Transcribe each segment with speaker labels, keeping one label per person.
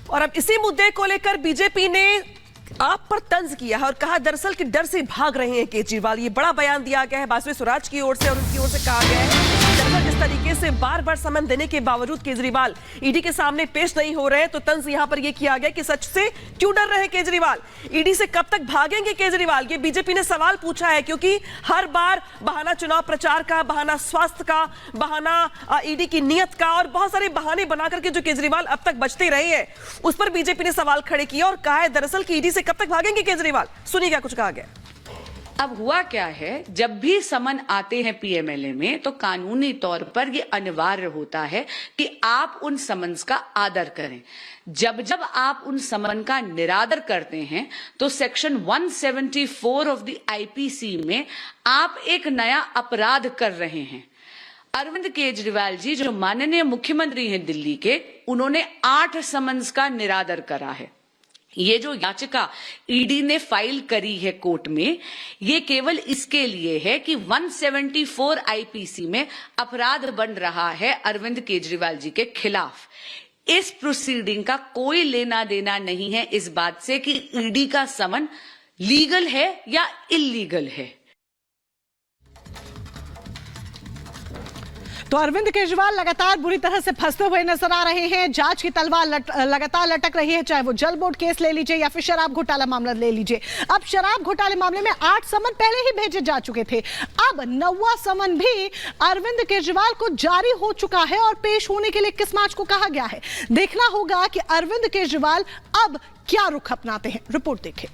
Speaker 1: और अब इसी मुद्दे को लेकर बीजेपी ने आप पर तंज किया है और कहा दरअसल कि डर से भाग रहे हैं केजरीवाल। ये बड़ा बयान दिया गया है बासुई स्वराज की ओर से और उनकी ओर से कहा गया है दरअसल इस तरीके से बार बार समन देने के बावजूद केजरीवाल ईडी के सामने पेश नहीं हो रहे हैं। तो तंज यहां पर यह किया गया कि सच से क्यों डर रहे केजरीवाल, ईडी से कब तक भागेंगे केजरीवाल, ये बीजेपी ने सवाल पूछा है। क्योंकि हर बार बहाना चुनाव प्रचार का, बहाना स्वास्थ्य का, बहाना ईडी की नीयत का और बहुत सारे बहाने बनाकर के जो केजरीवाल अब तक बचते रहे हैं उस पर बीजेपी ने सवाल खड़े किए और कहा है दरअसल कि ईडी से कब तक भागेंगे केजरीवाल। सुनिए क्या कुछ कहा गया।
Speaker 2: अब हुआ क्या है, जब भी समन आते हैं पीएमएलए में तो कानूनी तौर पर ये अनिवार्य होता है कि आप उन समन्स का आदर करें। जब जब आप उन समन का निरादर करते हैं तो सेक्शन 174 ऑफ द आईपीसी में आप एक नया अपराध कर रहे हैं। अरविंद केजरीवाल जी जो माननीय मुख्यमंत्री हैं दिल्ली के, उन्होंने 8 समन्स का निरादर करा है। ये जो याचिका ईडी ने फाइल करी है कोर्ट में, ये केवल इसके लिए है कि 174 आईपीसी में अपराध बन रहा है अरविंद केजरीवाल जी के खिलाफ। इस प्रोसीडिंग का कोई लेना देना नहीं है इस बात से कि ईडी का समन लीगल है या इल्लीगल है।
Speaker 3: तो अरविंद केजरीवाल लगातार बुरी तरह से फंसते हुए नजर आ रहे हैं। जांच की तलवार लगातार लटक रही है, चाहे वो जल बोर्ड केस ले लीजिए या फिर शराब घोटाला मामला ले लीजिए। अब शराब घोटाले मामले में 8 समन पहले ही भेजे जा चुके थे, अब 9वां समन भी अरविंद केजरीवाल को जारी हो चुका है और पेश होने के लिए 21 मार्च को कहा गया है। देखना होगा कि अरविंद केजरीवाल अब क्या रुख अपनाते हैं। रिपोर्ट देखें।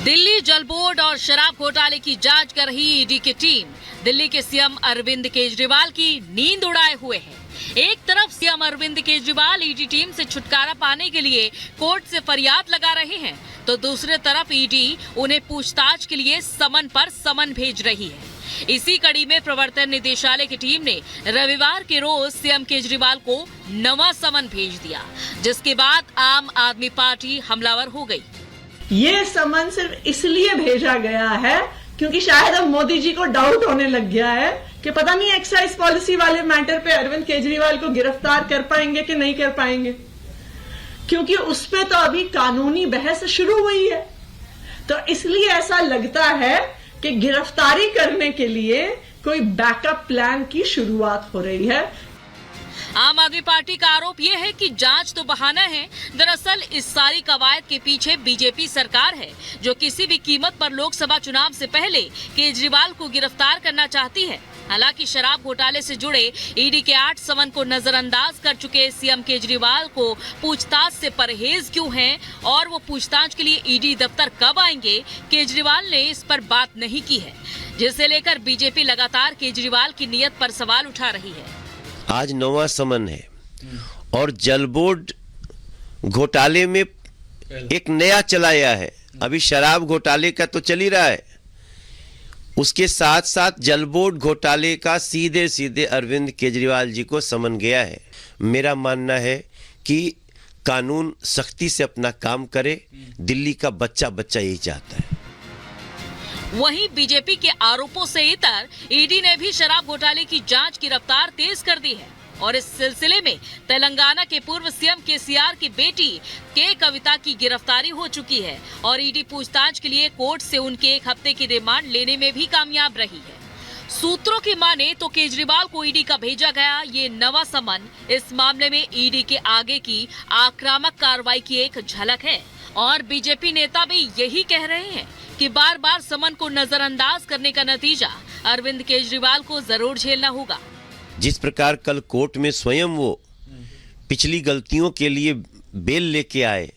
Speaker 4: दिल्ली जल बोर्ड और शराब घोटाले की जांच कर रही ईडी की टीम दिल्ली के सीएम अरविंद केजरीवाल की नींद उड़ाए हुए है। एक तरफ CM Arvind Kejriwal ED team से छुटकारा पाने के लिए कोर्ट से फरियाद लगा रहे हैं, तो दूसरी तरफ ईडी उन्हें पूछताछ के लिए समन पर समन भेज रही है। इसी कड़ी में प्रवर्तन निदेशालय की टीम ने रविवार के रोज सीएम केजरीवाल को 9वां समन भेज दिया, जिसके बाद आम आदमी पार्टी हमलावर हो गई।
Speaker 5: ये समन सिर्फ इसलिए भेजा गया है क्योंकि शायद अब मोदी जी को डाउट होने लग गया है कि पता नहीं एक्साइज पॉलिसी वाले मैटर पे अरविंद केजरीवाल को गिरफ्तार कर पाएंगे कि नहीं कर पाएंगे, क्योंकि उस पे तो अभी कानूनी बहस शुरू हुई है। तो इसलिए ऐसा लगता है कि गिरफ्तारी करने के लिए कोई बैकअप प्लान की शुरुआत हो रही है।
Speaker 4: आम आदमी पार्टी का आरोप यह है कि जांच तो बहाना है, दरअसल इस सारी कवायद के पीछे बीजेपी सरकार है जो किसी भी कीमत पर लोकसभा चुनाव से पहले केजरीवाल को गिरफ्तार करना चाहती है। हालांकि शराब घोटाले से जुड़े ईडी के 8 समन को नजरअंदाज कर चुके सीएम केजरीवाल को पूछताछ से परहेज क्यों है और वो पूछताछ के लिए ईडी दफ्तर कब आएंगे, केजरीवाल ने इस पर बात नहीं की है, जिसे लेकर बीजेपी लगातार केजरीवाल की नीयत पर सवाल उठा रही है।
Speaker 6: आज 9वां समन है और जल बोर्ड घोटाले में एक नया चलाया है। अभी शराब घोटाले का तो चल ही रहा है, उसके साथ साथ जल बोर्ड घोटाले का सीधे सीधे अरविंद केजरीवाल जी को समन गया है। मेरा मानना है कि कानून सख्ती से अपना काम करे, दिल्ली का बच्चा बच्चा यही चाहता है।
Speaker 4: वहीं बीजेपी के आरोपों से इतर ईडी ने भी शराब घोटाले की जांच की रफ्तार तेज कर दी है और इस सिलसिले में तेलंगाना के पूर्व सीएम केसीआर की बेटी के कविता की गिरफ्तारी हो चुकी है और ईडी पूछताछ के लिए कोर्ट से उनके 1 हफ्ते की रिमांड लेने में भी कामयाब रही है। सूत्रों की माने तो केजरीवाल को ईडी का भेजा गया ये 9वां समन इस मामले में ईडी के आगे की आक्रामक कार्रवाई की एक झलक है और बीजेपी नेता भी यही कह रहे हैं कि बार बार समन को नजरअंदाज करने का नतीजा अरविंद केजरीवाल को जरूर झेलना होगा।
Speaker 6: जिस प्रकार कल कोर्ट में स्वयं वो पिछली गलतियों के लिए बेल लेके आए,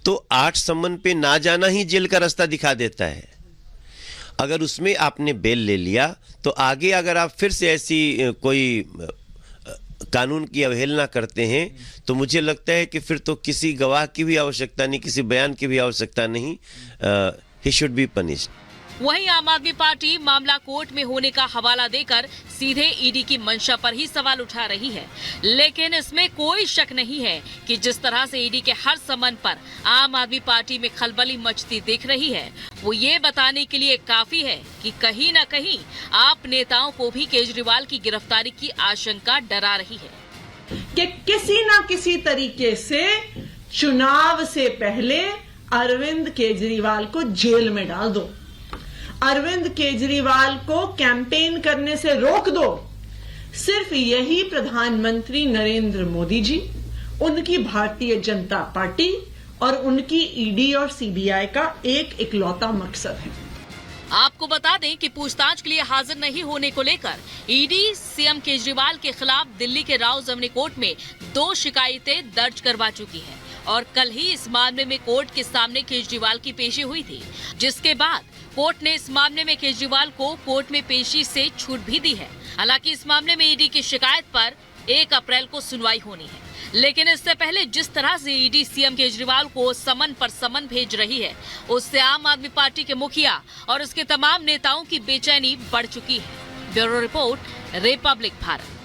Speaker 6: तो 8 समन पे ना जाना ही जेल का रास्ता दिखा देता है। अगर उसमें आपने बेल ले लिया तो आगे अगर आप फिर से ऐसी कोई कानून की अवहेलना करते हैं तो मुझे लगता है कि फिर तो किसी गवाह की भी आवश्यकता नहीं, किसी बयान की भी आवश्यकता नहीं। He should be punished.
Speaker 4: वहीं आम आदमी पार्टी मामला कोर्ट में होने का हवाला देकर सीधे ईडी की मंशा पर ही सवाल उठा रही है। लेकिन इसमें कोई शक नहीं है कि जिस तरह से ईडी के हर समन पर आम आदमी पार्टी में खलबली मचती दिख रही है, वो ये बताने के लिए काफी है कि कहीं न कहीं आप नेताओं को भी केजरीवाल की गिरफ्तारी की आशंका डरा रही है
Speaker 5: कि किसी न किसी तरीके से चुनाव से पहले अरविंद केजरीवाल को जेल में डाल दो, अरविंद केजरीवाल को कैंपेन करने से रोक दो। सिर्फ यही प्रधानमंत्री नरेंद्र मोदी जी, उनकी भारतीय जनता पार्टी और उनकी ईडी और सीबीआई का एक इकलौता मकसद है।
Speaker 4: आपको बता दें कि पूछताछ के लिए हाजिर नहीं होने को लेकर ईडी सीएम केजरीवाल के खिलाफ दिल्ली के राव जमनी कोर्ट में 2 शिकायतें दर्ज करवा चुकी है और कल ही इस मामले में कोर्ट के सामने केजरीवाल की पेशी हुई थी, जिसके बाद कोर्ट ने इस मामले में केजरीवाल को कोर्ट में पेशी से छूट भी दी है। हालांकि इस मामले में ईडी की शिकायत पर 1 अप्रैल को सुनवाई होनी है, लेकिन इससे पहले जिस तरह से ईडी सीएम केजरीवाल को समन पर समन भेज रही है, उससे आम आदमी पार्टी के मुखिया और उसके तमाम नेताओं की बेचैनी बढ़ चुकी है। Bureau report, Republic Bharat.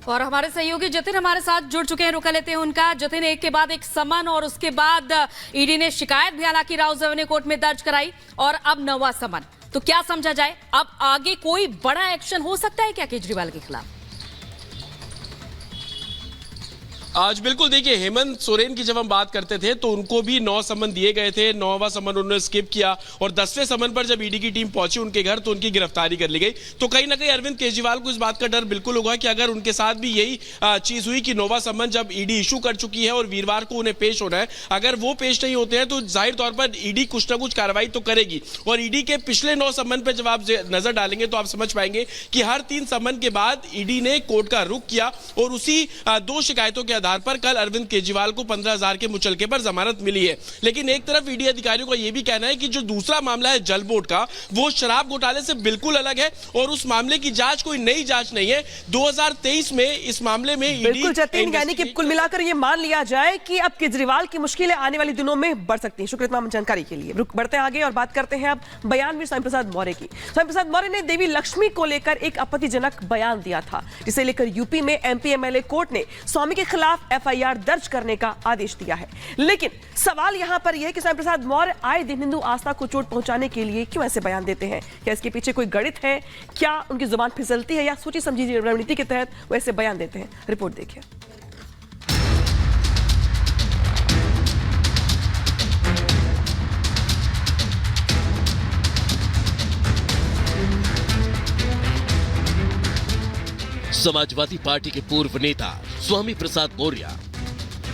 Speaker 7: और हमारे सहयोगी जतिन हमारे साथ जुड़ चुके हैं, रुका लेते हैं उनका। जतिन, एक के बाद एक समन और उसके बाद ईडी ने शिकायत भी हालांकि राव जमनी कोर्ट में दर्ज कराई और अब 9वां समन, तो क्या समझा जाए, अब आगे कोई बड़ा एक्शन हो सकता है क्या केजरीवाल के खिलाफ?
Speaker 8: आज बिल्कुल देखिए, हेमंत सोरेन की जब हम बात करते थे तो उनको भी 9 समन दिए गए थे। 9वां समन उन्होंने स्किप किया और 10वें समन पर जब ईडी की टीम पहुंची उनके घर तो उनकी गिरफ्तारी कर ली गई। तो कहीं ना कहीं अरविंद केजरीवाल को इस बात का डर बिल्कुल होगा कि अगर उनके साथ भी यही चीज हुई कि 9वां समन जब ईडी इशू कर चुकी है और वीरवार को उन्हें पेश होना है, अगर वो पेश नहीं होते हैं तो जाहिर तौर पर ईडी कुछ ना कुछ कार्रवाई तो करेगी। और ईडी के पिछले 9 समन पर जब आप नजर डालेंगे तो आप समझ पाएंगे कि हर 3 समन के बाद ईडी ने कोर्ट का रुख किया और उसी 2 शिकायतों के आधार पर कल अरविंद केजरीवाल को 15,000 के मुचलके पर जमानत मिली है। लेकिन एक तरफ ईडी अधिकारियों का यह भी कहना है कि जो दूसरा मामला है जल बोर्ड का, वो शराब घोटाले से बिल्कुल अलग है और उस मामले की जांच कोई नई जांच नहीं है। 2023 में इस मामले में
Speaker 1: बिल्कुल जतिन, यानी कि कुल मिलाकर ये मान लिया जाए कि अब केजरीवाल की मुश्किलें आने वाले दिनों में बढ़ सकती हैं। शुक्रिया तमाम जानकारी के लिए। बढ़ते हैं आगे और बात करते हैं अब बयानवीर स्वामी प्रसाद मौर्य की। स्वामी प्रसाद मौर्य ने देवी लक्ष्मी को लेकर एक आपत्तिजनक बयान दिया था, जिसे लेकर यूपी में एमपी एमएलए कोर्ट ने स्वामी के खिलाफ एफआईआर दर्ज करने का आदेश दिया है। लेकिन सवाल यहां पर यह है कि स्वामी प्रसाद मौर्य आए दिन हिंदू आस्था को चोट पहुंचाने के लिए क्यों ऐसे बयान देते हैं? क्या इसके पीछे कोई गणित है? क्या उनकी जुबान फिसलती है या सोची समझी रणनीति के तहत वो ऐसे बयान देते हैं? रिपोर्ट देखिए।
Speaker 9: समाजवादी पार्टी के पूर्व नेता स्वामी प्रसाद मौर्य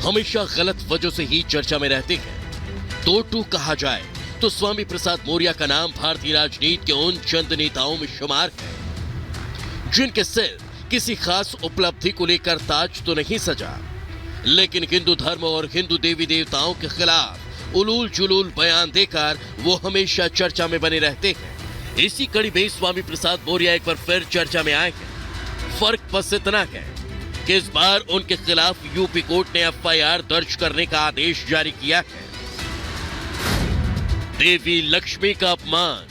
Speaker 9: हमेशा गलत वजह से ही चर्चा में रहते हैं। तो टू कहा जाए तो स्वामी प्रसाद मौर्य का नाम भारतीय राजनीति के उन चंद नेताओं में शुमार है जिनके सिर किसी खास उपलब्धि को लेकर ताज तो नहीं सजा, लेकिन हिंदू धर्म और हिंदू देवी देवताओं के खिलाफ उलूल जुलूल बयान देकर वो हमेशा चर्चा में बने रहते हैं। इसी कड़ी में स्वामी प्रसाद मौर्य एक बार फिर चर्चा में आए हैं। फर्क बस इतना है कि इस बार उनके खिलाफ यूपी कोर्ट ने एफआईआर दर्ज करने का आदेश जारी किया है। देवी लक्ष्मी का अपमान,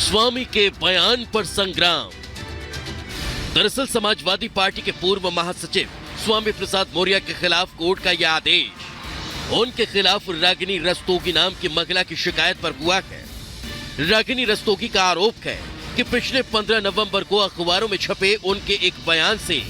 Speaker 9: स्वामी के बयान पर संग्राम। दरअसल समाजवादी पार्टी के पूर्व महासचिव स्वामी प्रसाद मौर्य के खिलाफ कोर्ट का यह आदेश उनके खिलाफ रागिनी रस्तोगी नाम की महिला की शिकायत पर हुआ है। रागिनी रस्तोगी का आरोप है कि पिछले 15 नवंबर को अखबारों में छपे उनके एक बयान से